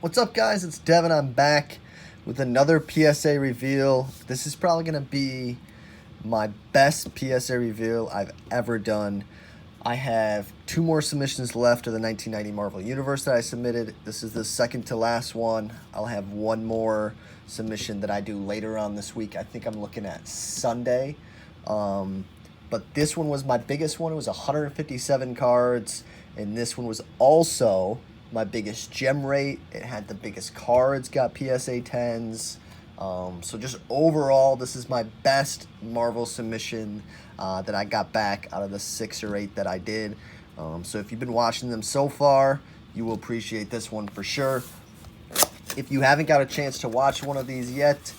What's up, guys? It's Devin. I'm back with another PSA reveal. This is probably going to be my best PSA reveal I've ever done. I have two more submissions left of the 1990 Marvel Universe that I submitted. This is the second to last one. I'll have one more submission that I do later on this week. I think I'm looking at Sunday. But this one was my biggest one. It was 157 cards, and this one was also my biggest gem rate. It had the biggest cards, got PSA 10s. So just overall, this is my best Marvel submission that I got back out of the 6 or 8 that I did. So if you've been watching them so far, you will appreciate this one for sure. If you haven't got a chance to watch one of these yet,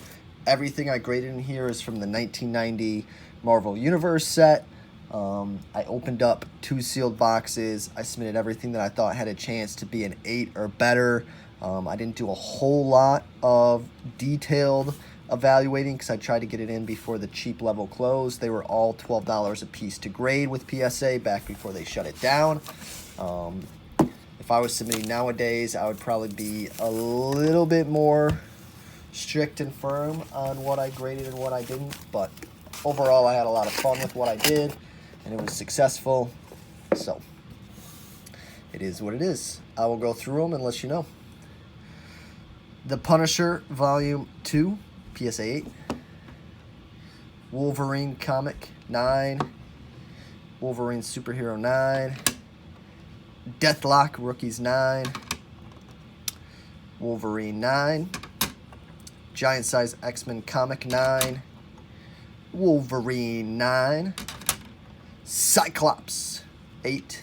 everything I graded in here is from the 1990 Marvel Universe set. I opened up 2 sealed boxes. I submitted everything that I thought had a chance to be an 8 or better. I didn't do a whole lot of detailed evaluating because I tried to get it in before the cheap level closed. They were all $12 a piece to grade with PSA back before they shut it down. If I was submitting nowadays, I would probably be a little bit more strict and firm on what I graded and what I didn't, but overall I had a lot of fun with what I did and it was successful, so it is what it is. I will go through them and let you know. The Punisher Volume 2, PSA 8. Wolverine Comic 9. Wolverine Superhero 9. Deathlock Rookies 9. Wolverine 9. Giant Size X-Men Comic 9. Wolverine 9. Cyclops 8.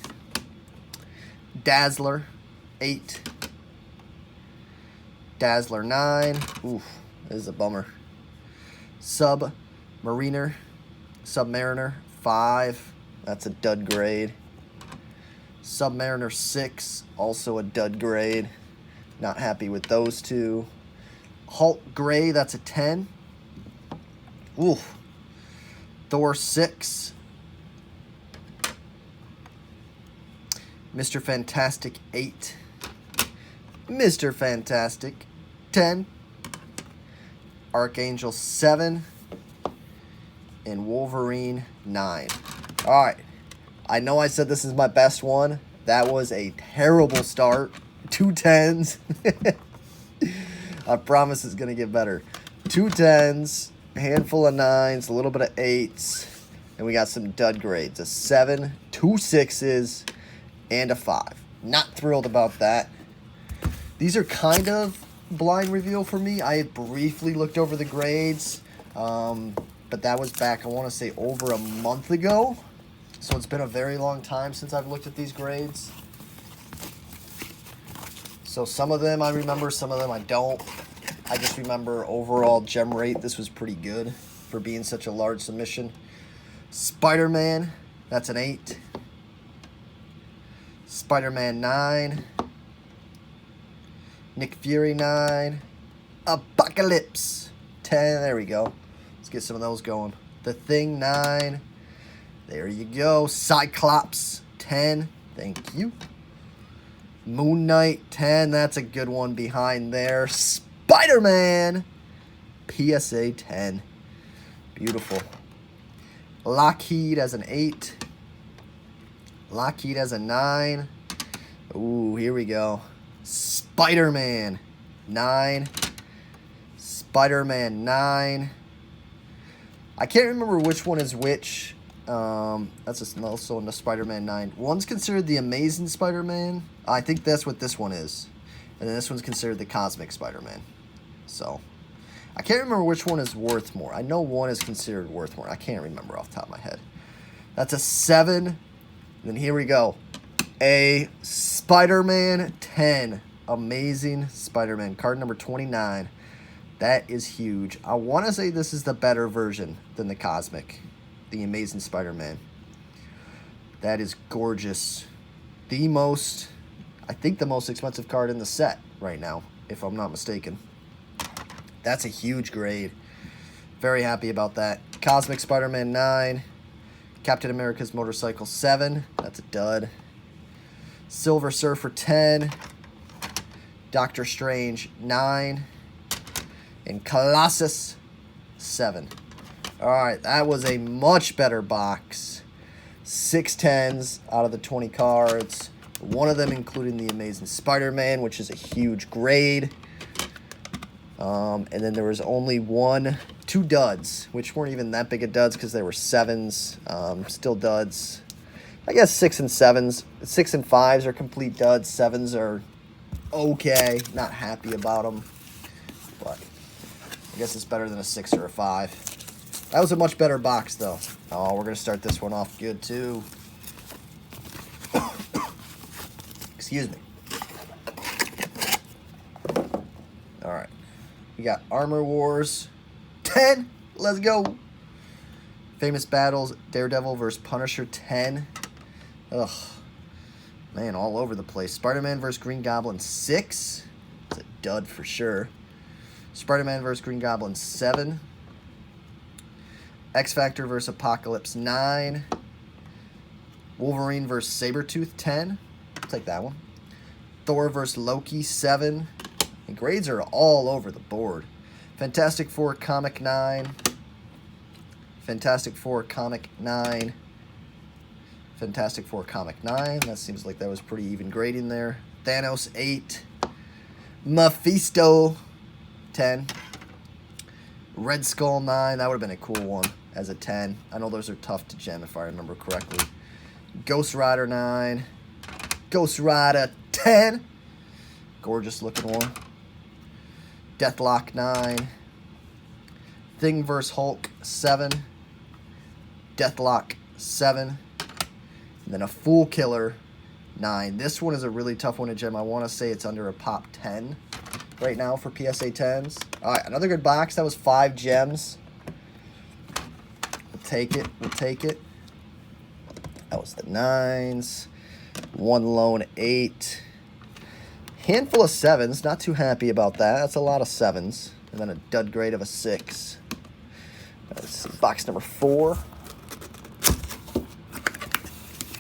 Dazzler 8. Dazzler 9. Oof, this is a bummer. Submariner 5. That's a dud grade. Submariner 6, also a dud grade. Not happy with those two. Hulk Gray, that's a 10. Oof. Thor 6. Mr. Fantastic 8. Mr. Fantastic 10. Archangel 7. And Wolverine 9. Alright. I know I said this is my best one. That was a terrible start. 2 10s. I promise it's going to get better. 2 10s. A handful of 9s. A little bit of 8s. And we got some dud grades. A 7. 2 6s. And a 5. Not thrilled about that. These are kind of blind reveal for me. I had briefly looked over the grades, but that was back, I want to say, over a month ago. So it's been a very long time since I've looked at these grades. So some of them I remember, some of them I don't. I just remember overall gem rate, this was pretty good for being such a large submission. Spider-Man, that's an 8. Spider-Man 9. Nick Fury 9. Apocalypse 10. There we go. Let's get some of those going. The Thing 9. There you go. Cyclops 10. Thank you. Moon Knight 10. That's a good one behind there. Spider-Man PSA 10. Beautiful. Lockheed as an 8. Lockheed as a 9. Ooh, here we go. Spider-Man 9. Spider-Man 9. I can't remember which one is which. That's also in the Spider-Man 9. One's considered the Amazing Spider-Man. I think that's what this one is. And then this one's considered the Cosmic Spider-Man. So, I can't remember which one is worth more. I know one is considered worth more. I can't remember off the top of my head. That's a 7. And then here we go. A Spider-Man 10. Amazing Spider-Man. Card number 29. That is huge. I want to say this is the better version than the Cosmic. The Amazing Spider-Man. That is gorgeous. I think the most expensive card in the set right now, if I'm not mistaken. That's a huge grade. Very happy about that. Cosmic Spider-Man 9. Captain America's Motorcycle 7. That's a dud. Silver Surfer 10. Doctor Strange 9, and Colossus 7. Alright, that was a much better box. 6 10s out of the 20 cards. One of them including the Amazing Spider-Man, which is a huge grade. And then there was only 2 duds, which weren't even that big of duds because they were 7s. Still duds. I guess 6 and 7s. 6 and 5s are complete duds. 7s are okay. Not happy about them. But I guess it's better than a 6 or a 5. That was a much better box, though. Oh, we're going to start this one off good, too. Excuse me. Alright. We got Armor Wars 10. Let's go. Famous Battles, Daredevil vs. Punisher 10. Ugh. Man, all over the place. Spider-Man vs. Green Goblin 6. It's a dud for sure. Spider-Man vs. Green Goblin 7. X-Factor vs. Apocalypse 9. Wolverine vs. Sabretooth 10. I'll take that one. Thor vs. Loki 7. The grades are all over the board. Fantastic Four Comic 9. Fantastic Four Comic 9. Fantastic Four Comic 9. That seems like that was pretty even grading there. Thanos 8. Mephisto 10. Red Skull 9. That would have been a cool one as a 10. I know those are tough to gem if I remember correctly. Ghost Rider 9. Ghost Rider 10. Gorgeous looking one. Deathlock 9. Thing vs. Hulk 7. Deathlock 7. And then a Fool Killer 9. This one is a really tough one to gem. I want to say it's under a pop 10 right now for PSA 10s. All right, another good box. That was 5 gems. We'll take it. We'll take it. That was the 9s. 1 lone 8. Handful of 7s. Not too happy about that. That's a lot of 7s. And then a dud grade of a 6. That's box number 4.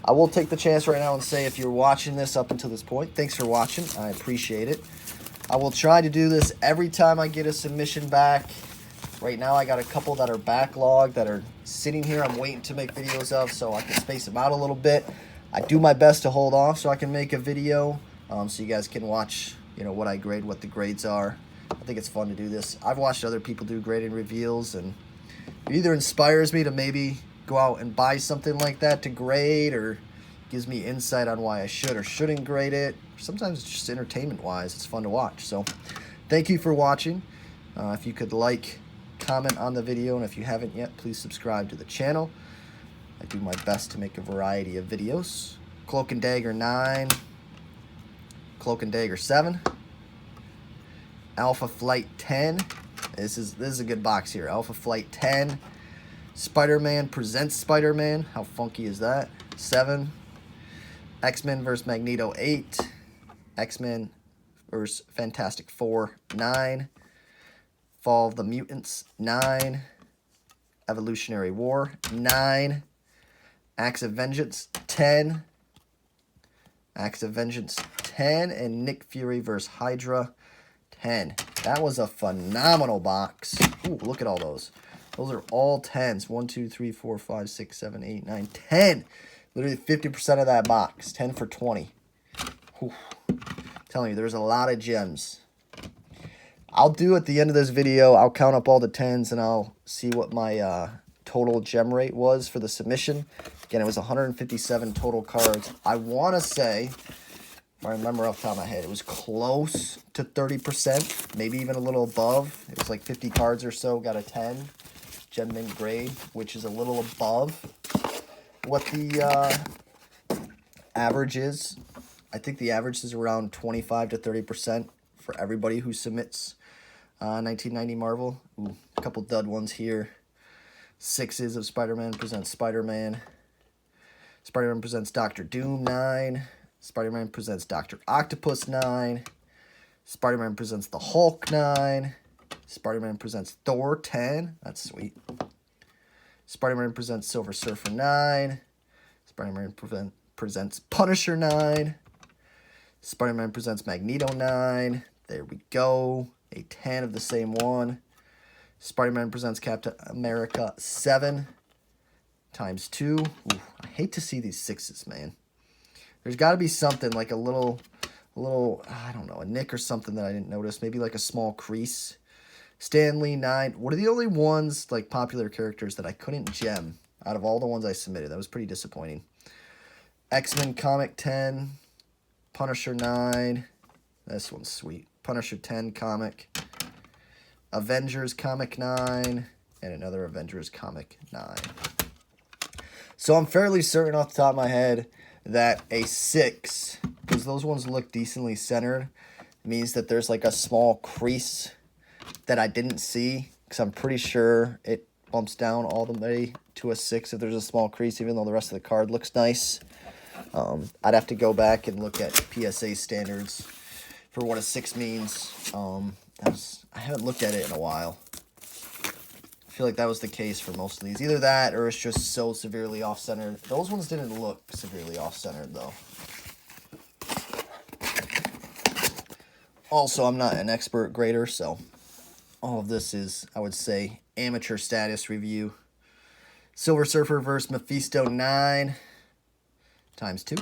I will take the chance right now and say if you're watching this up until this point, thanks for watching. I appreciate it. I will try to do this every time I get a submission back. Right now I got a couple that are backlogged that are sitting here. I'm waiting to make videos of so I can space them out a little bit. I do my best to hold off so I can make a video so you guys can watch, you know, what I grade, what the grades are. I think it's fun to do this. I've watched other people do grading reveals, and it either inspires me to maybe go out and buy something like that to grade, or gives me insight on why I should or shouldn't grade it. Sometimes it's just entertainment-wise. It's fun to watch. So thank you for watching. If you could like, comment on the video, and if you haven't yet, please subscribe to the channel. I do my best to make a variety of videos. Cloak and Dagger 9. Cloak and Dagger 7. Alpha Flight 10. This is a good box here. Alpha Flight 10. Spider-Man Presents Spider-Man. How funky is that? 7. X-Men vs. Magneto 8. X-Men vs. Fantastic Four 9. Fall of the Mutants 9. Evolutionary War 9. Acts of Vengeance 10. Acts of Vengeance 10. And Nick Fury vs. Hydra 10. That was a phenomenal box. Ooh, look at all those. Those are all 10s. 1, 2, 3, 4, 5, 6, 7, 8, 9, 10. Literally 50% of that box. 10 for 20. Whew. I'm telling you, there's a lot of gems. I'll do at the end of this video, I'll count up all the 10s and I'll see what my total gem rate was for the submission. Again, it was 157 total cards. I want to say, if I remember off the top of my head, it was close to 30%, maybe even a little above. It was like 50 cards or so, got a 10 gem mint grade, which is a little above what the average is. I think the average is around 25 to 30% for everybody who submits 1990 Marvel. Ooh, a couple dud ones here. 6s of Spider-Man Presents Spider-Man. Spider-Man Presents Doctor Doom 9. Spider-Man Presents Dr. Octopus 9. Spider-Man Presents the Hulk 9. Spider-Man Presents Thor 10. That's sweet. Spider-Man Presents Silver Surfer 9. Spider-Man Presents Punisher 9. Spider-Man Presents Magneto 9. There we go. A 10 of the same one. Spider-Man Presents Captain America 7 times 2. Ooh, I hate to see these 6s, man. There's got to be something like a little, I don't know, a nick or something that I didn't notice. Maybe like a small crease. Stanley 9. What are the only ones, like popular characters, that I couldn't gem out of all the ones I submitted? That was pretty disappointing. X-Men Comic 10. Punisher 9. This one's sweet. Punisher 10 comic. Avengers Comic 9. And another Avengers Comic 9. So I'm fairly certain off the top of my head that a 6, because those ones look decently centered, means that there's like a small crease that I didn't see, because I'm pretty sure it bumps down all the way to a 6 if there's a small crease, even though the rest of the card looks nice. I'd have to go back and look at PSA standards for what a 6 means. I haven't looked at it in a while. I feel like that was the case for most of these. Either that or it's just so severely off-centered. Those ones didn't look severely off-centered, though. Also, I'm not an expert grader, so all of this is, I would say, amateur status review. Silver Surfer vs. Mephisto 9 times 2.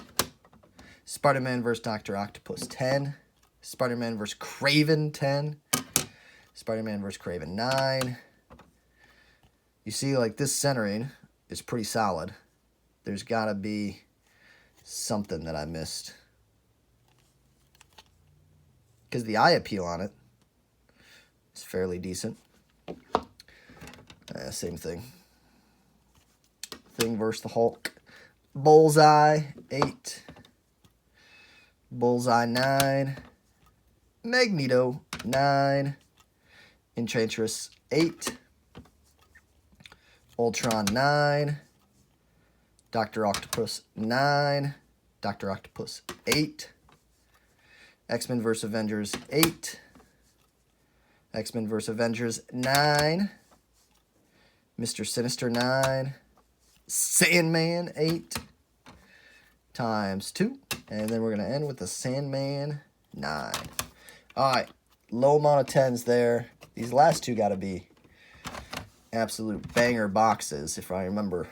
Spider-Man vs. Dr. Octopus 10. Spider-Man vs. Kraven 10. Spider-Man vs. Kraven 9. You see, like, this centering is pretty solid. There's got to be something that I missed. Because the eye appeal on it is fairly decent. Same thing. Thing versus the Hulk. Bullseye 8. Bullseye 9. Magneto 9. Enchantress 8. Ultron 9. Dr. Octopus 9. Dr. Octopus 8. X-Men vs. Avengers 8. X-Men vs. Avengers 9. Mr. Sinister 9. Sandman 8 times 2. And then we're going to end with the Sandman 9. Alright, low amount of 10s there. These last two got to be absolute banger boxes, if I remember.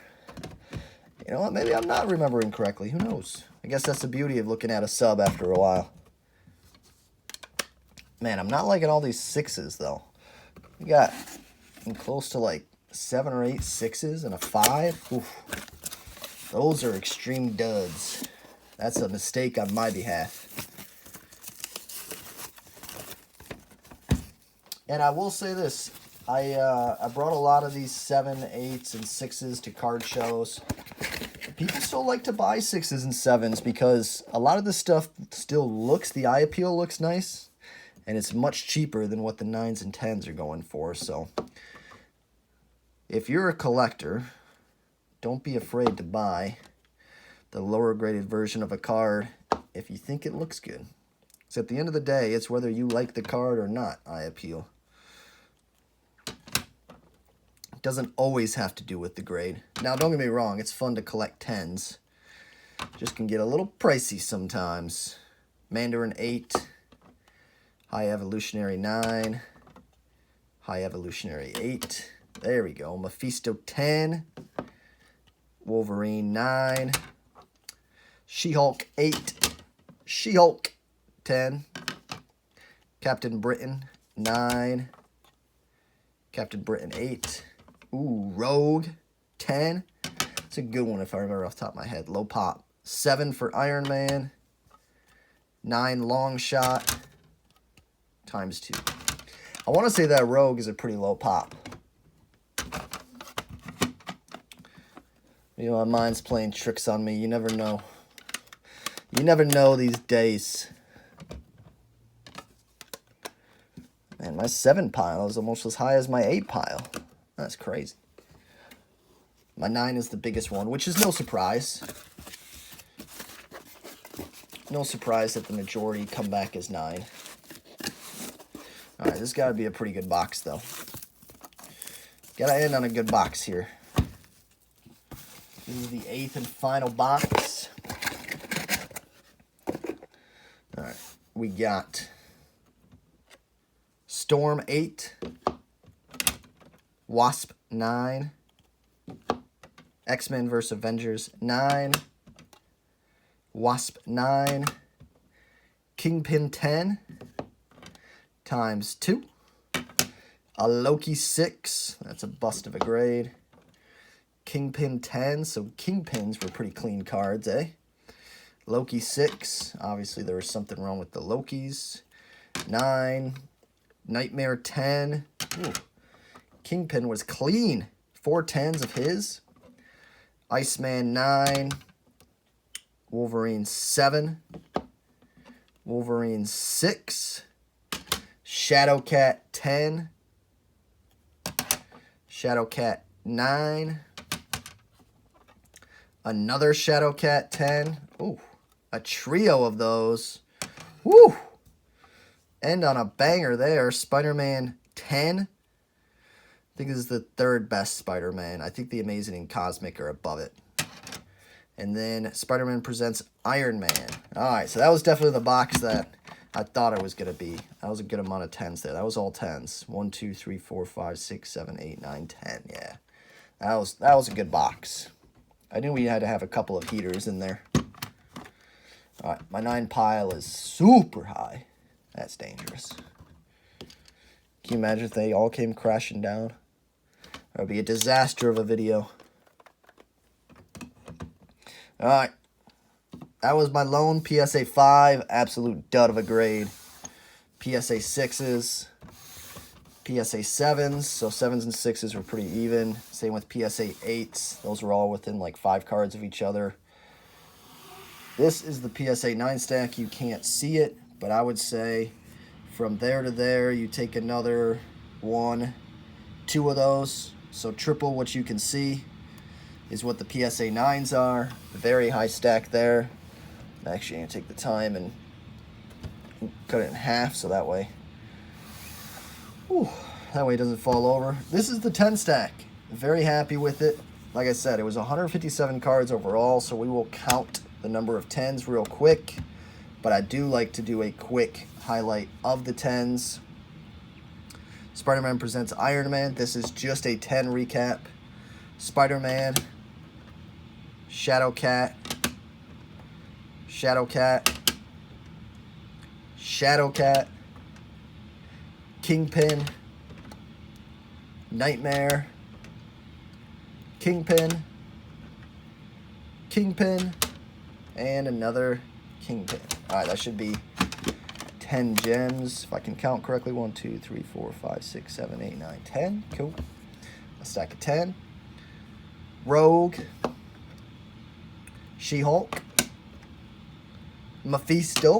You know what, maybe I'm not remembering correctly. Who knows? I guess that's the beauty of looking at a sub after a while. Man, I'm not liking all these 6s, though. We got close to like 7 or 8 6s and a 5. Oof. Those are extreme duds. That's a mistake on my behalf. And I will say this. I brought a lot of these 7, 8s, and 6s to card shows. People still like to buy 6s and 7s because a lot of this stuff still looks, the eye appeal looks nice. And it's much cheaper than what the 9s and 10s are going for. So if you're a collector, don't be afraid to buy the lower graded version of a card if you think it looks good. So at the end of the day, it's whether you like the card or not, eye appeal. It doesn't always have to do with the grade. Now, don't get me wrong, it's fun to collect 10s. Just can get a little pricey sometimes. Mandarin 8. High Evolutionary 9. High Evolutionary 8. There we go. Mephisto 10. Wolverine 9. She-Hulk 8. She-Hulk 10. Captain Britain 9. Captain Britain 8. Ooh, Rogue 10. It's a good one if I remember off the top of my head. Low pop. 7 for Iron Man. 9 Long Shot. Times 2. I want to say that Rogue is a pretty low pop. You know, my mind's playing tricks on me. You never know. You never know these days. Man, my 7 pile is almost as high as my 8 pile. That's crazy. My 9 is the biggest one, which is no surprise. No surprise that the majority come back as 9. Alright, this got to be a pretty good box, though. Got to end on a good box here. This is the 8th and final box. we got Storm 8, Wasp 9, X-Men vs. Avengers 9, Wasp 9, Kingpin 10 times 2, a Loki 6, that's a bust of a grade, Kingpin 10, so Kingpins were pretty clean cards, eh? Loki 6, obviously there was something wrong with the Lokis, 9, Nightmare 10, ooh. Kingpin was clean, 4 10s of his, Iceman 9, Wolverine 7, Wolverine 6, Shadowcat 10, Shadowcat 9, another Shadowcat 10, ooh, a trio of those, woo, end on a banger there, Spider-Man 10, I think this is the third best Spider-Man. I think the Amazing and Cosmic are above it. And then Spider-Man Presents Iron Man. All right, so that was definitely the box that I thought it was going to be. That was a good amount of 10s there. That was all 10s. 1, 2, 3, 4, 5, 6, 7, 8, 9, 10. Yeah, that was a good box. I knew we had to have a couple of heaters in there. All right, my 9 pile is super high. That's dangerous. Can you imagine if they all came crashing down? That would be a disaster of a video. Alright. That was my lone PSA 5. Absolute dud of a grade. PSA 6s. PSA 7s. So 7s and 6s were pretty even. Same with PSA 8s. Those were all within like 5 cards of each other. This is the PSA 9 stack. You can't see it. But I would say from there to there, you take another 1, 2 of those. So triple what you can see is what the PSA 9s are. Very high stack there. I'm actually going to take the time and cut it in half so that way, it doesn't fall over. This is the 10 stack. Very happy with it. Like I said, it was 157 cards overall, so we will count the number of 10s real quick. But I do like to do a quick highlight of the 10s. Spider-Man Presents Iron Man. This is just a 10 recap. Spider-Man, Shadowcat, Shadowcat, Shadowcat, Kingpin, Nightmare, Kingpin, Kingpin, and another Kingpin. Alright, that should be 10 gems, if I can count correctly. 1, 2, 3, 4, 5, 6, 7, 8, 9, 10. Cool. A stack of 10. Rogue. She-Hulk. Mephisto.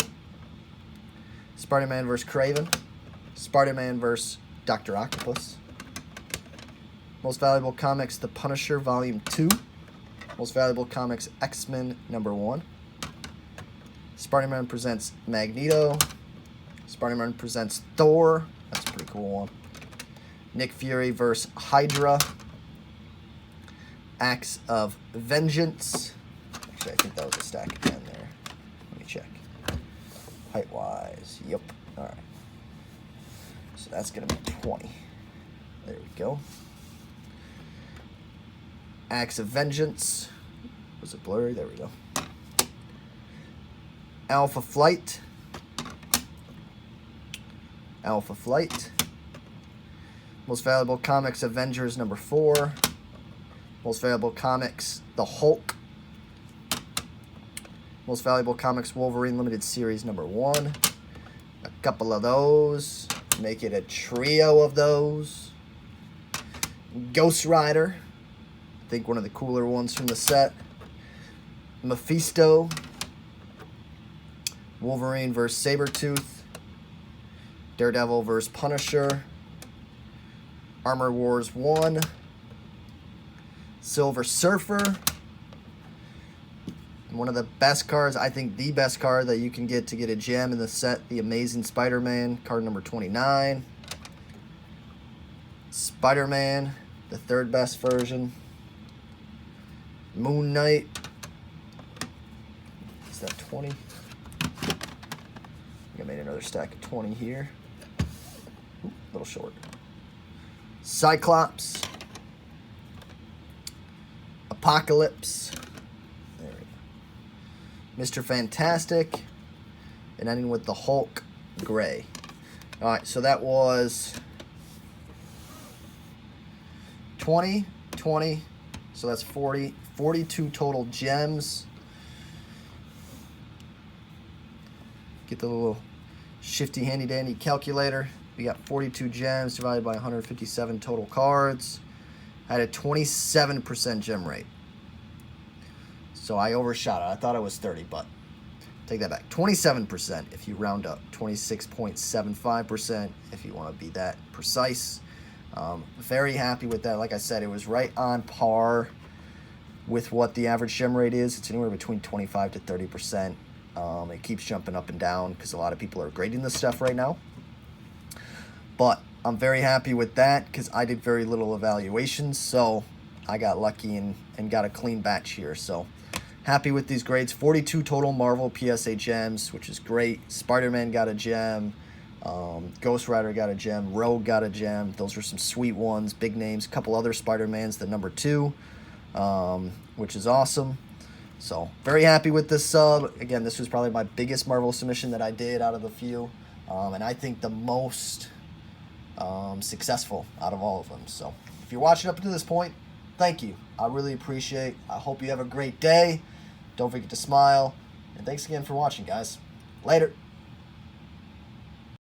Spider-Man vs. Kraven. Spider-Man vs. Dr. Octopus. Most Valuable Comics, The Punisher, Volume 2. Most Valuable Comics, X-Men, number 1. Spider-Man Presents Magneto. Spider-Man Presents Thor. That's a pretty cool one. Nick Fury vs. Hydra. Acts of Vengeance. Actually, I think that was a stack of 10 there. Let me check. Height-wise. Yep. All right. So that's going to be 20. There we go. Acts of Vengeance. Was it blurry? There we go. Alpha Flight. Alpha Flight. Most Valuable Comics Avengers number 4. Most Valuable Comics The Hulk. Most Valuable Comics Wolverine Limited Series number 1. A couple of those. Make it a trio of those. Ghost Rider. I think one of the cooler ones from the set. Mephisto. Wolverine vs. Sabretooth. Daredevil vs. Punisher. Armor Wars 1. Silver Surfer. One of the best cards, I think the best card that you can get to get a gem in the set, The Amazing Spider-Man, card number 29. Spider-Man, the third best version. Moon Knight. Is that 20? I think I another stack of 20 here. Ooh, a little short. Cyclops. Apocalypse. There we go. Mr. Fantastic. And ending with the Hulk Gray. Alright, so that was 20, 20. So that's 40. 42 total gems. Get the little shifty handy dandy calculator. We got 42 gems divided by 157 total cards. I had a 27% gem rate. So I overshot it. I thought it was 30, but take that back. 27% if you round up. 26.75% if you want to be that precise. Very happy with that. Like I said, it was right on par with what the average gem rate is. It's anywhere between 25 to 30%. It keeps jumping up and down because a lot of people are grading this stuff right now. But I'm very happy with that because I did very little evaluations, so I got lucky and got a clean batch here. So happy with these grades. 42 total Marvel PSA gems, which is great. Spider-Man got a gem. Ghost Rider got a gem. Rogue got a gem. Those were some sweet ones. Big names. A couple other Spider-Mans, the number 2, which is awesome. So very happy with this sub. Again, this was probably my biggest Marvel submission that I did out of the few. And I think the most successful out of all of them. So if you're watching up to this point, thank you. I really appreciate. I hope you have a great day. Don't forget to smile. And thanks again for watching, guys. Later.